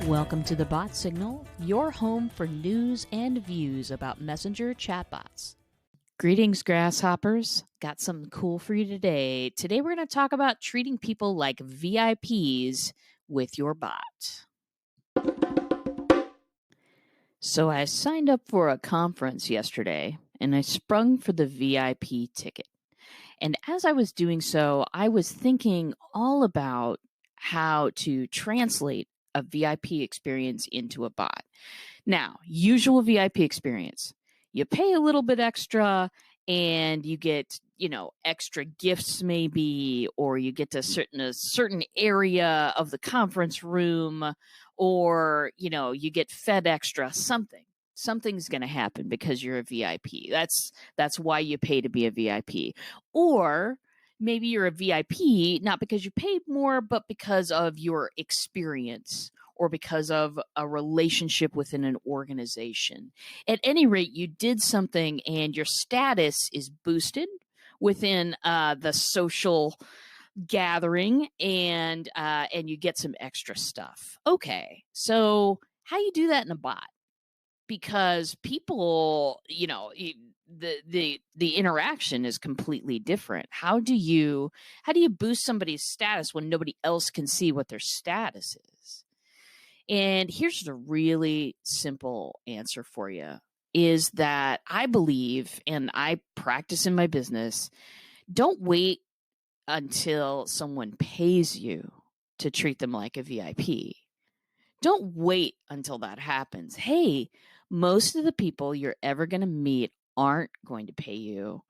Welcome to the Bot Signal, your home for news and views about messenger chatbots. Greetings, Grasshoppers. Got something cool for you today. Today we're going to talk about treating people like VIPs with your bot. So I signed up for a conference yesterday and I sprung for the VIP ticket. And as I was doing so, I was thinking all about how to translate a VIP experience into a bot. Now, usual VIP experience. You pay a little bit extra and you get, extra gifts maybe, or you get to a certain area of the conference room, or, you get fed extra something. Something's going to happen because you're a VIP. That's why you pay to be a VIP. Or maybe you're a VIP not because you paid more, but because of your experience or because of a relationship within an organization. At any rate, you did something and your status is boosted within the social gathering, and you get some extra stuff. Okay, so how you do that in a bot? Because people, the interaction is completely different. How do you boost somebody's status when nobody else can see what their status is? And here's the really simple answer for you is that I believe, and I practice in my business, don't wait until someone pays you to treat them like a VIP. Don't wait until that happens. Hey, most of the people you're ever going to meet aren't going to pay you,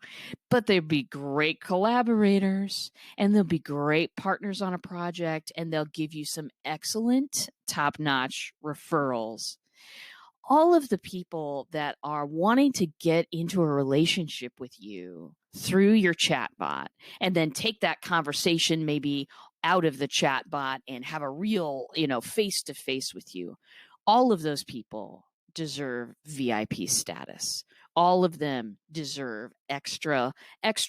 but they'll be great collaborators and they'll be great partners on a project and they'll give you some excellent top-notch referrals. All of the people that are wanting to get into a relationship with you through your chatbot and then take that conversation maybe out of the chatbot and have a real, face-to-face with you, all of those people deserve VIP status. All of them deserve extra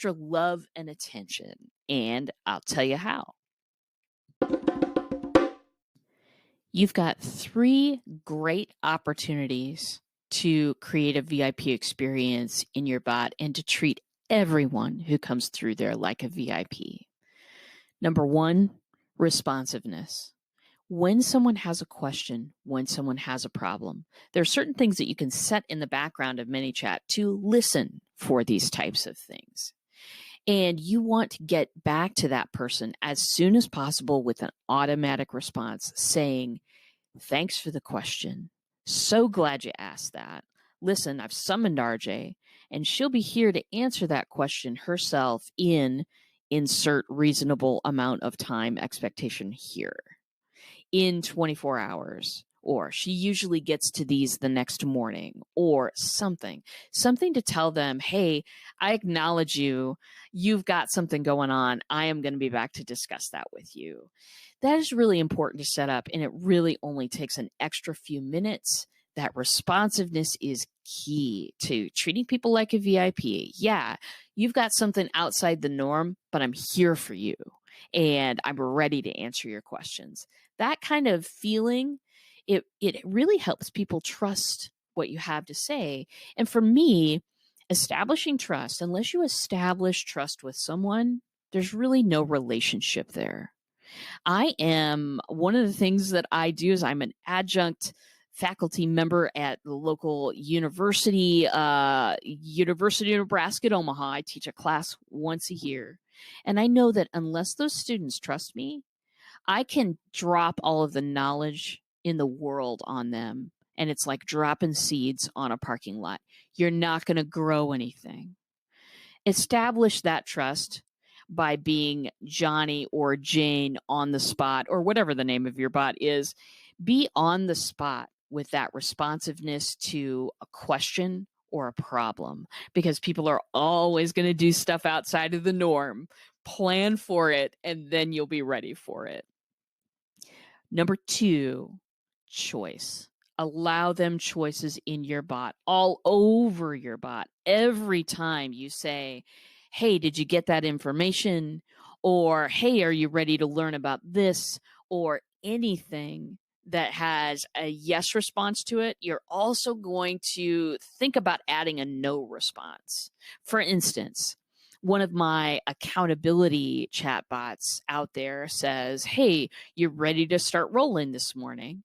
love and attention. And I'll tell you how. You've got 3 great opportunities to create a VIP experience in your bot and to treat everyone who comes through there like a VIP. Number 1, responsiveness. When someone has a question, when someone has a problem, there are certain things that you can set in the background of ManyChat to listen for these types of things. And you want to get back to that person as soon as possible with an automatic response saying, thanks for the question. So glad you asked that. Listen, I've summoned RJ, and she'll be here to answer that question herself in insert reasonable amount of time expectation here. In 24 hours, or she usually gets to these the next morning, or something to tell them, hey, I acknowledge you. You've got something going on. I am going to be back to discuss that with you. That is really important to set up, and it really only takes an extra few minutes. That responsiveness is key to treating people like a VIP. Yeah, you've got something outside the norm, but I'm here for you, and I'm ready to answer your questions. That kind of feeling, it really helps people trust what you have to say. And for me, establishing trust, unless you establish trust with someone, there's really no relationship there. One of the things that I do is I'm an adjunct faculty member at the local university, University of Nebraska at Omaha. I teach a class once a year. And I know that unless those students trust me, I can drop all of the knowledge in the world on them. And it's like dropping seeds on a parking lot. You're not going to grow anything. Establish that trust by being Johnny or Jane on the spot, or whatever the name of your bot is. Be on the spot with that responsiveness to a question or a problem, because people are always going to do stuff outside of the norm. Plan for it, and then you'll be ready for it. Number 2, choice. Allow them choices in your bot, all over your bot. Every time you say, hey, did you get that information? Or, hey, are you ready to learn about this? Or anything that has a yes response to it, you're also going to think about adding a no response. For instance, one of my accountability chatbots out there says, "Hey, you're ready to start rolling this morning."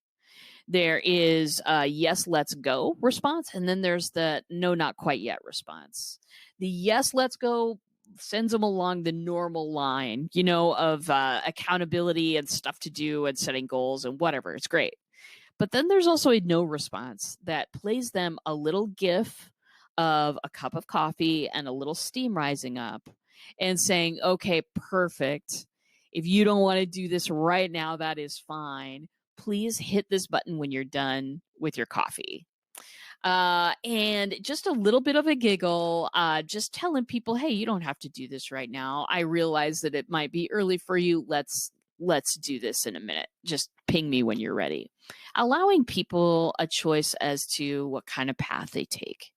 There is a yes, let's go response, and then there's the no, not quite yet response. The yes, let's go sends them along the normal line, of accountability and stuff to do and setting goals and whatever. It's great. But then there's also a no response that plays them a little GIF of a cup of coffee and a little steam rising up and saying, "Okay, perfect. If you don't want to do this right now, that is fine. Please hit this button when you're done with your coffee." And just a little bit of a giggle, just telling people, "Hey, you don't have to do this right now. I realize that it might be early for you. Let's do this in a minute. Just ping me when you're ready." Allowing people a choice as to what kind of path they take.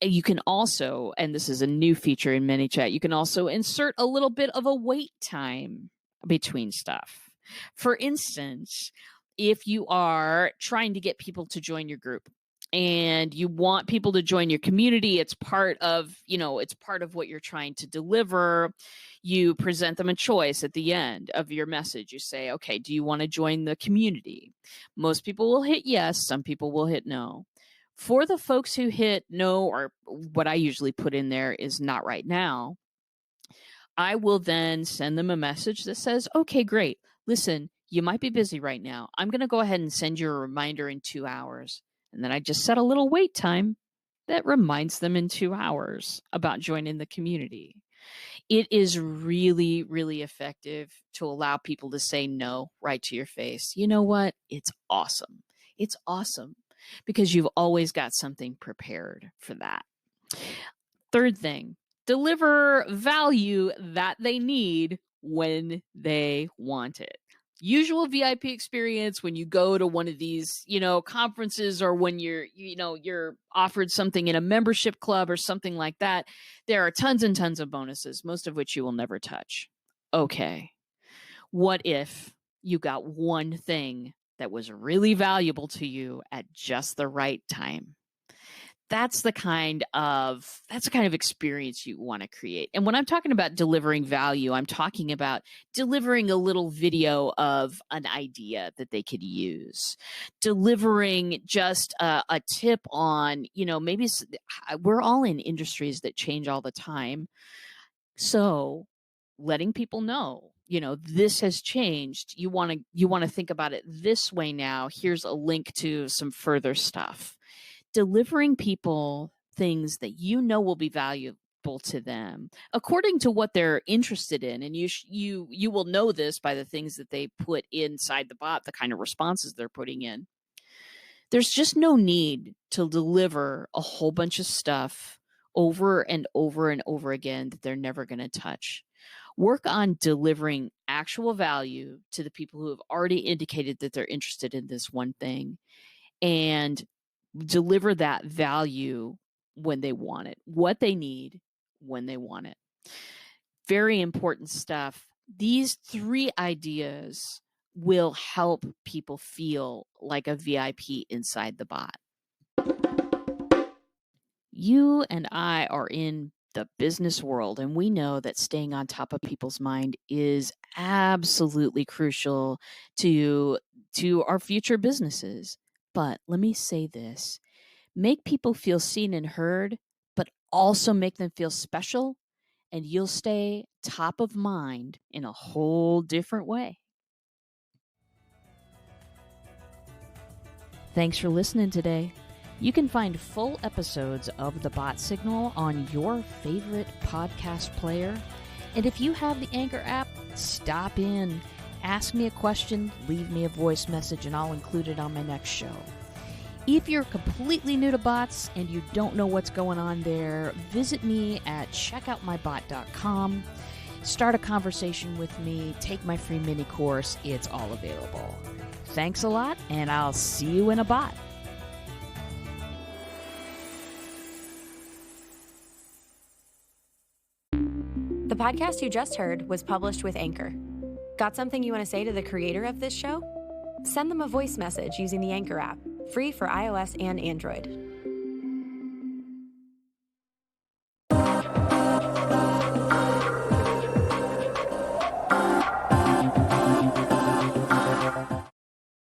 You can also, and this is a new feature in ManyChat, you can also insert a little bit of a wait time between stuff. For instance, if you are trying to get people to join your group and you want people to join your community, it's part of what you're trying to deliver. You present them a choice at the end of your message. You say, "Okay, do you want to join the community?" Most people will hit yes, some people will hit no. For the folks who hit no, or what I usually put in there is not right now, I will then send them a message that says, "Okay, great. Listen, you might be busy right now. I'm going to go ahead and send you a reminder in 2 hours." And then I just set a little wait time that reminds them in 2 hours about joining the community. It is really, really effective to allow people to say no right to your face. You know what? It's awesome. It's awesome because you've always got something prepared for that. Third thing, deliver value that they need when they want it. Usual VIP experience when you go to one of these, conferences, or when you're offered something in a membership club or something like that. There are tons and tons of bonuses, most of which you will never touch. Okay. What if you got one thing that was really valuable to you at just the right time? That's the kind of experience you want to create. And when I'm talking about delivering value, I'm talking about delivering a little video of an idea that they could use, delivering just a tip on, maybe we're all in industries that change all the time. So letting people know, this has changed. You want to think about it this way now. Here's a link to some further stuff. Delivering people things that will be valuable to them according to what they're interested in. And you will know this by the things that they put inside the bot, the kind of responses they're putting in. There's just no need to deliver a whole bunch of stuff over and over and over again that they're never going to touch. Work on delivering actual value to the people who have already indicated that they're interested in this one thing, and deliver that value when they want it, what they need when they want it. Very important stuff. These 3 ideas will help people feel like a VIP inside the bot. You and I are in the business world, and we know that staying on top of people's mind is absolutely crucial to our future businesses. But let me say this. Make people feel seen and heard, but also make them feel special, and you'll stay top of mind in a whole different way. Thanks for listening today. You can find full episodes of The Bot Signal on your favorite podcast player. And if you have the Anchor app, stop in, ask me a question, leave me a voice message, and I'll include it on my next show. If you're completely new to bots and you don't know what's going on there, visit me at checkoutmybot.com. Start a conversation with me. Take my free mini course. It's all available. Thanks a lot, and I'll see you in a bot. The podcast you just heard was published with Anchor. Got something you want to say to the creator of this show? Send them a voice message using the Anchor app, free for iOS and Android.